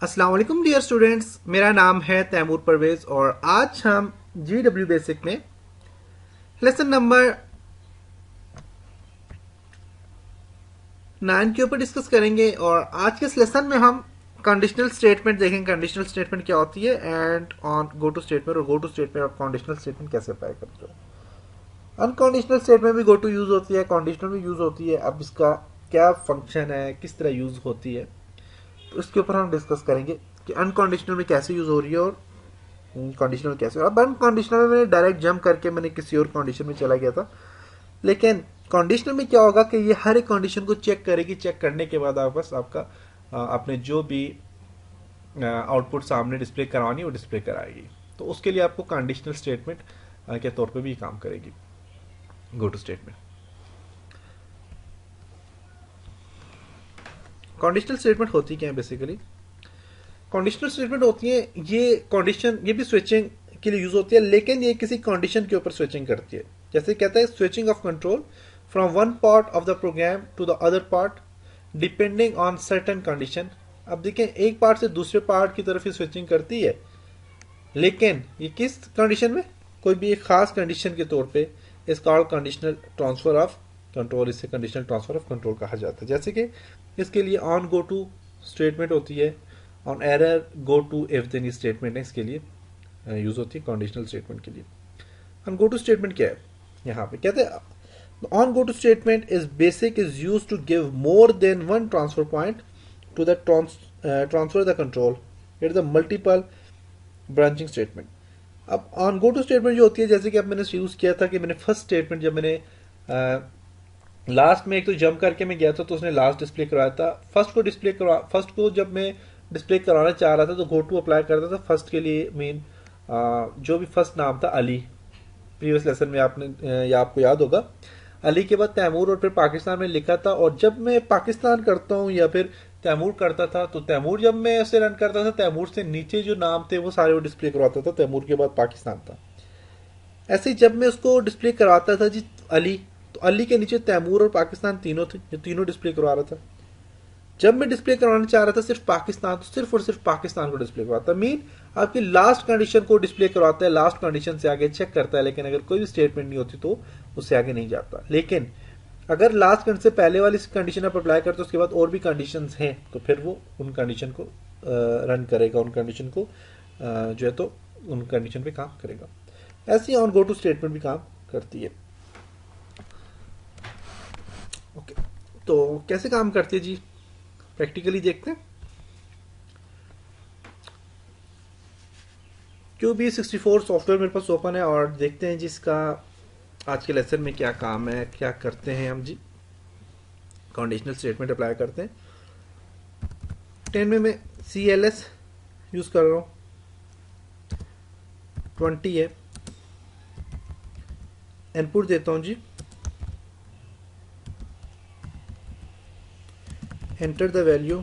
अस्सलाम वालेकुम dear students, मेरा नाम है तैमूर परवेज और आज हम GW बेसिक में लेसन नंबर 9 के ऊपर डिस्कस करेंगे। और आज के इस लेसन में हम कंडीशनल स्टेटमेंट देखेंगे। कंडीशनल स्टेटमेंट क्या होती है and on go to statement, और गो टू स्टेटमेंट और कंडीशनल स्टेटमेंट कैसे अप्लाई करते हो। अनकंडीशनल स्टेटमेंट भी गो टू यूज होती है, कंडीशनल भी यूज होती है। अब इसका क्या फंक्शन है, किस तरह यूज होती है, तो इसके ऊपर हम डिस्कस करेंगे कि अनकंडीशनल में कैसे यूज हो रही है और कंडीशनल कैसे। अब अनकंडीशनल में मैंने डायरेक्ट जंप करके मैंने किसी और कंडीशन में चला गया था, लेकिन कंडीशनल में क्या होगा कि ये हर एक कंडीशन को चेक करेगी। चेक करने के बाद आप बस आपका अपने जो भी आउटपुट सामने डिस्प्ले करवानी है वो डिस्प्ले कराएगी। तो उसके लिए आपको कंडीशनल स्टेटमेंट के तौर पे भी काम करेगी go to statement. Conditional statement होती क्या है बेसिकली? कंडीशनल स्टेटमेंट होती है, ये कंडीशन ये भी स्विचिंग के लिए यूज होती है, लेकिन ये किसी कंडीशन के ऊपर स्विचिंग करती है। जैसे कहता है switching off control from one part of the program to the other part depending on certain condition. अब देखें, एक पार्ट से दूसरे पार्ट की तरफ ही स्विचिंग करती है, लेकिन ये किस कंडीशन में? कोई भी एक खास कंडीशन के तौर पे इस called conditional transfer of control. इससे कंडीशनल ट्रांसफर ऑफ कंट्रोल कहा जाता है। जैसे कि इसके लिए ऑन गो टू स्टेटमेंट होती है, on error go to if then statement है, इसके लिए यूज होती है कंडीशनल स्टेटमेंट के लिए। ऑन गो टू स्टेटमेंट क्या है? यहाँ पे कहते हैं on go to statement is basic is use to give more than one transfer point to the transfer the control. It is a multiple branching statement. अब on go to statement जो होती है, जैसे कि अब मैंने यूज किया था कि मैंने फर्स्ट स्टेटमेंट जब मैंने लास्ट में एक तो जंप करके मैं गया था तो उसने लास्ट डिस्प्ले करवाया था। फर्स्ट को जब मैं डिस्प्ले करवाना चाह रहा था तो गो टू अप्लाई करता था फर्स्ट के लिए। मेन जो भी फर्स्ट नाम था अली, प्रीवियस लेसन में आपने या आपको याद होगा, अली के बाद तैमूर और फिर पाकिस्तान में लिखा था। और जब मैं पाकिस्तान करता हूँ या फिर तैमूर करता था, तो तैमूर जब मैं उसे रन करता था, तैमूर से नीचे जो नाम थे वो सारे वो डिस्प्ले करवाता था। तैमूर के बाद पाकिस्तान था। ऐसे ही जब मैं उसको डिस्प्ले करवाता था जी अली, तो अली के नीचे तैमूर और पाकिस्तान तीनों थे, जो तीनों डिस्प्ले करवा रहा था। जब मैं डिस्प्ले करवाना चाह रहा था सिर्फ पाकिस्तान, तो सिर्फ और सिर्फ पाकिस्तान को डिस्प्ले करवाता। मीन आपकी लास्ट कंडीशन को डिस्प्ले करवाता है, लास्ट कंडीशन से आगे चेक करता है, लेकिन अगर कोई भी स्टेटमेंट नहीं होती तो उससे आगे नहीं जाता। लेकिन अगर लास्ट कंडीशन से पहले वाली कंडीशन आप अप्लाई करते हो, उसके बाद और भी कंडीशन हैं, तो फिर वो उन कंडीशन को रन करेगा, उन कंडीशन को जो है तो उन कंडीशन पे काम करेगा। ऐसे ही ऑन गो टू स्टेटमेंट भी काम करती है। ओके, तो कैसे काम करती है जी, प्रैक्टिकली देखते हैं। QB64 सॉफ्टवेयर मेरे पास ओपन है और देखते हैं जी इसका आज के लेसन में क्या काम है, क्या करते हैं हम जी। कंडीशनल स्टेटमेंट अप्लाई करते हैं। 10 में मैं CLS यूज कर रहा हूँ, 20 है, इनपुट देता हूँ जी, enter the value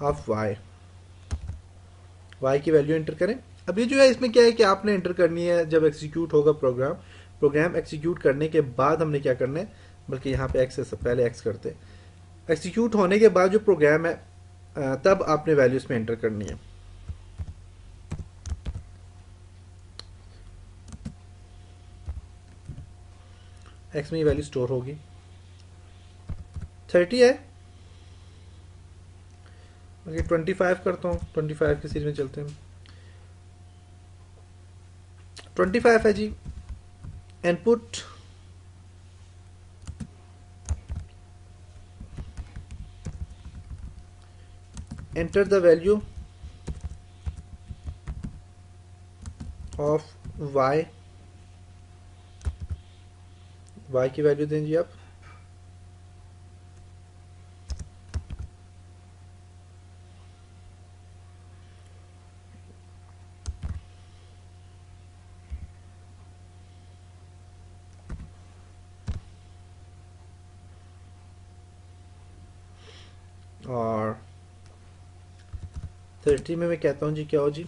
of y की वैल्यू एंटर करें। अब ये जो है इसमें क्या है कि आपने एंटर करनी है जब एग्जीक्यूट होगा प्रोग्राम एग्जीक्यूट करने के बाद हमने क्या करना है, बल्कि यहाँ पे एक्स से पहले एक्स करते हैं। एग्जीक्यूट होने के बाद जो प्रोग्राम है तब आपने वैल्यू इसमें एंटर करनी है। एक्स में ये वैल्यू स्टोर होगी। 30 है, ओके 25 करता हूँ, 25 की सीरीज में चलते हैं। 25 है जी, input enter the value of y की वैल्यू दें जी आप। और 30 में मैं कहता हूँ जी क्या हो जी,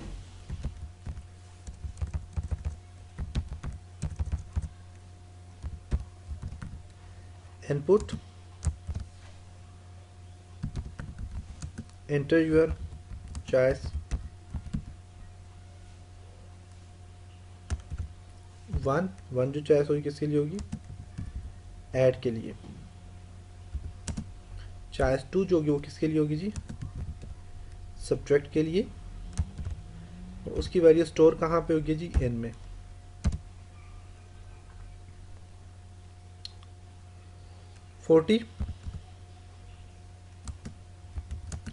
इनपुट एंटर यूर चॉइस 1 जो चॉइस होगी किसके लिए होगी, ऐड के लिए। चॉइस 2 जो होगी वो किसके लिए होगी जी, सब्ट्रैक्ट के लिए। उसकी वैल्यू स्टोर कहाँ पे होगी जी, एन में। Forty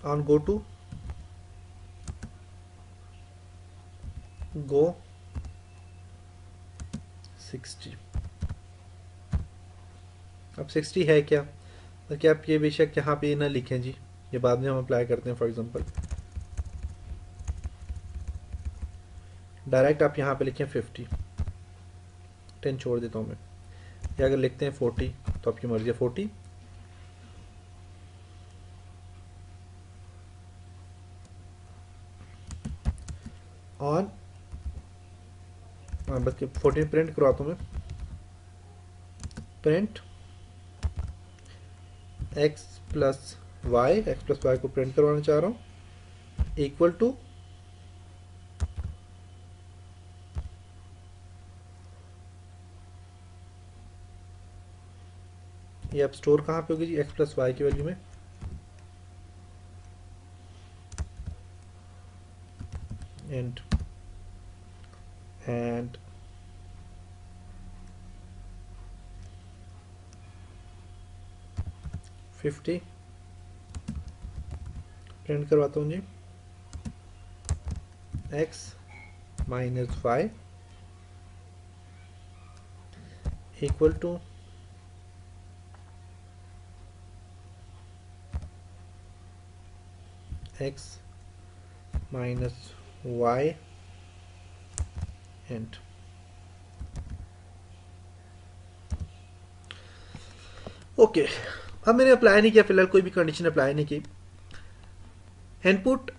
on go to go 60। अब 60 है क्या, तो क्या आप ये बेशक यहाँ पे ना लिखें जी, ये बाद में हम अप्लाई करते हैं। फॉर एग्जांपल डायरेक्ट आप यहाँ पे लिखें 50, 10 छोड़ देता हूँ मैं, या अगर लिखते हैं 40 तो आपकी मर्जी है 40। ऑन बस 14 प्रिंट करवाता हूँ मैं, print x plus Y, X plus Y को प्रिंट करवाना चाह रहा हूँ, इक्वल टू ये अब स्टोर कहाँ पे होगी जी, x प्लस वाई की वैल्यू में। एंड 50 प्रिंट करवाता हूँ जी, x minus Y equal to x minus Y and okay. अब मैंने अप्लाई नहीं किया, फिलहाल कोई भी कंडीशन अप्लाई नहीं की। Input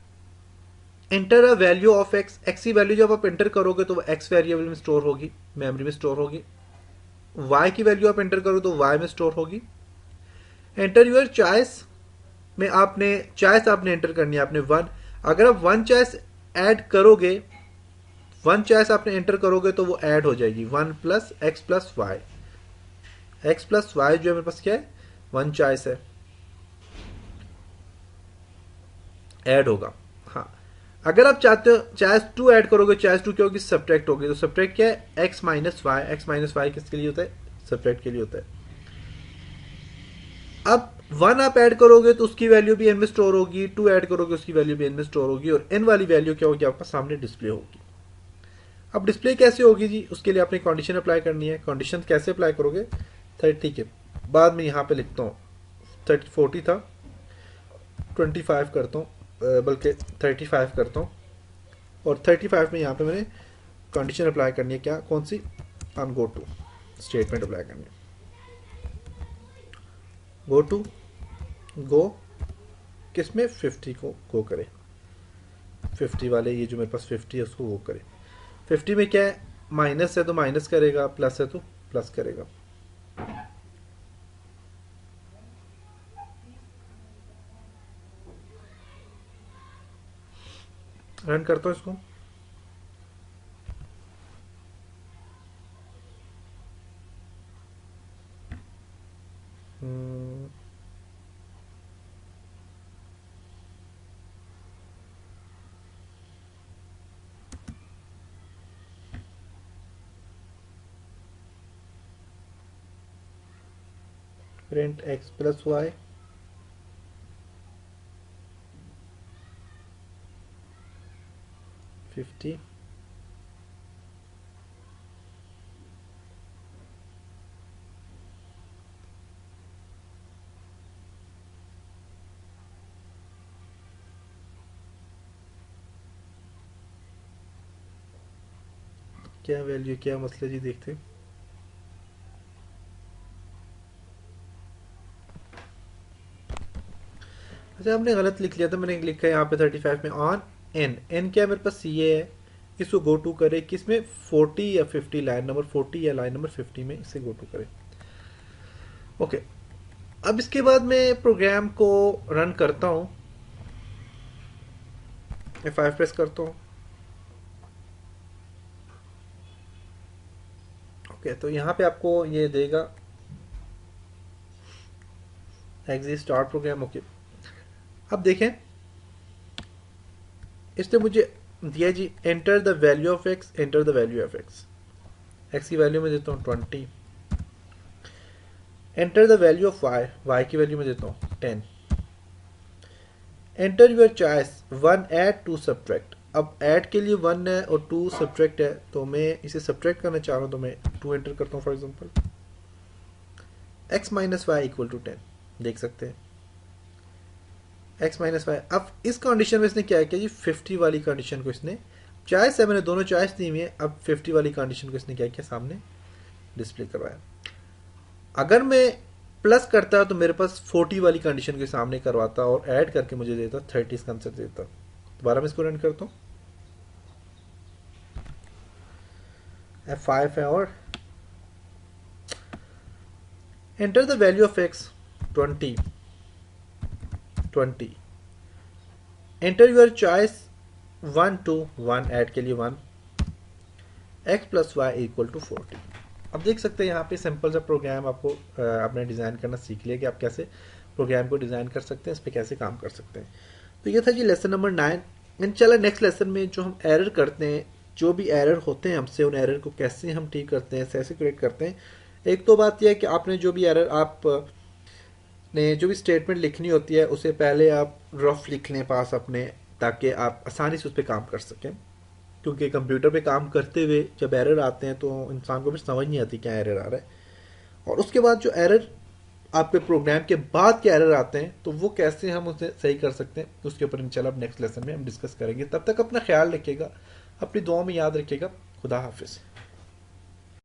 enter a value of X, X की वैल्यू जब आप एंटर करोगे तो वो एक्स वेरिएबल में स्टोर होगी, मेमोरी में स्टोर होगी। वाई की वैल्यू आप एंटर करोगे तो वाई में स्टोर होगी। एंटर यूर चॉइस में आपने चॉइस आपने एंटर करनी है, आपने 1। अगर आप 1 चॉइस ऐड करोगे, 1 चॉइस आपने एंटर करोगे तो वो ऐड हो जाएगी 1 plus X plus Y. X plus Y जो है मेरे पास क्या है, 1 चॉइस है, ऐड होगा। हाँ, अगर आप चाहते हो चॉइस 2 ऐड करोगे, चॉइस 2 क्या होगी, सब्ट्रैक्ट होगी। तो सब्ट्रैक्ट क्या है, X minus Y, X minus Y किसके लिए होता है, सब्ट्रैक्ट के लिए होता है। अब 1 आप ऐड करोगे तो उसकी वैल्यू भी एन में स्टोर होगी, 2 ऐड करोगे उसकी वैल्यू भी एन में स्टोर होगी, और एन वाली वैल्यू क्या होगी, आपका सामने डिस्प्ले होगी। अब डिस्प्ले कैसे होगी जी, उसके लिए आपने कंडीशन अप्लाई करनी है। कंडीशन कैसे अप्लाई करोगे, 30 के बाद में यहाँ पे लिखता हूँ, 40 था, 25 करता हूँ, बल्कि 35 करता हूँ, और 35 में यहाँ पे मैंने कंडीशन अप्लाई करनी है, क्या, कौन सी, on go to statement apply करनी है। गो टू गो किसमें, 50 को गो करे, 50 वाले ये जो मेरे पास 50 है उसको गो करे। 50 में क्या है, माइनस है तो माइनस करेगा, प्लस है तो प्लस करेगा। रन करता हूँ इसको। Print X plus Y, fifty क्या वैल्यू, क्या मसला जी, देखते हैं। अच्छा, आपने गलत लिख लिया था, मैंने लिखा है यहाँ पे 35 में ऑन एन, एन क्या है मेरे पास, सी ए है, इसको गो टू करे किसमें, 40 या 50, लाइन नंबर 40 या लाइन नंबर 50 में इसे गो टू करे। ओके, अब इसके बाद मैं प्रोग्राम को रन करता हूँ। F5 प्रेस करता हूँ। ओके, तो यहाँ पे आपको ये देगा एग्जिट स्टार्ट प्रोग्राम। ओके, अब देखें इसने मुझे दिया जी enter the value of X, enter the value of X. X की वैल्यू में देता हूँ 20, enter the value of Y, Y की वैल्यू में देता हूँ 10, enter your choice 1 add 2 subtract. अब ऐड के लिए 1 है और 2 सब्ट्रैक्ट है, तो मैं इसे सब्ट्रैक्ट करना चाह रहा हूँ, तो मैं 2 एंटर करता हूँ for example. x minus Y equal to 10, देख सकते हैं x माइनस वाई। अब इस कंडीशन में इसने क्या किया जी, 50 वाली कंडीशन को इसने, चॉइस है मैंने दोनों चॉइस दी हुई है, अब 50 वाली कंडीशन को इसने क्या किया, सामने डिस्प्ले करवाया। अगर मैं प्लस करता तो मेरे पास 40 वाली कंडीशन के सामने करवाता और ऐड करके मुझे देता 30 इसका आंसर देता। दोबारा मैं इसको रन करता हूँ, F5 है और enter the value of x 20, enter your choice 1 2 1, add के लिए 1, x plus Y equal to 40। अब देख सकते हैं यहाँ पे सिंपल सा प्रोग्राम आपको आपने डिज़ाइन करना सीख लिया कि आप कैसे प्रोग्राम को डिज़ाइन कर सकते हैं, इस पर कैसे काम कर सकते हैं। तो ये था जी लेसन नंबर 9। इंशाल्लाह नेक्स्ट लेसन में जो हम एरर करते हैं, जो भी एरर होते हैं हमसे, उन एरर को कैसे हम ठीक करते हैं, कैसे क्रिएट करते हैं। एक तो बात यह है कि आपने जो भी एरर आप ने जो भी स्टेटमेंट लिखनी होती है उसे पहले आप रफ लिख लें पास अपने, ताकि आप आसानी से उस पर काम कर सकें। क्योंकि कंप्यूटर पे काम करते हुए जब एरर आते हैं तो इंसान को भी समझ नहीं आती क्या एरर आ रहा है। और उसके बाद जो एरर आपके प्रोग्राम के बाद के एरर आते हैं तो वो कैसे हम उसे सही कर सकते हैं, उसके ऊपर इंशाल्लाह नेक्स्ट लेसन में हम डिस्कस करेंगे। तब तक अपना ख्याल रखिएगा, अपनी दुआ में याद रखिएगा। खुदा हाफिज़।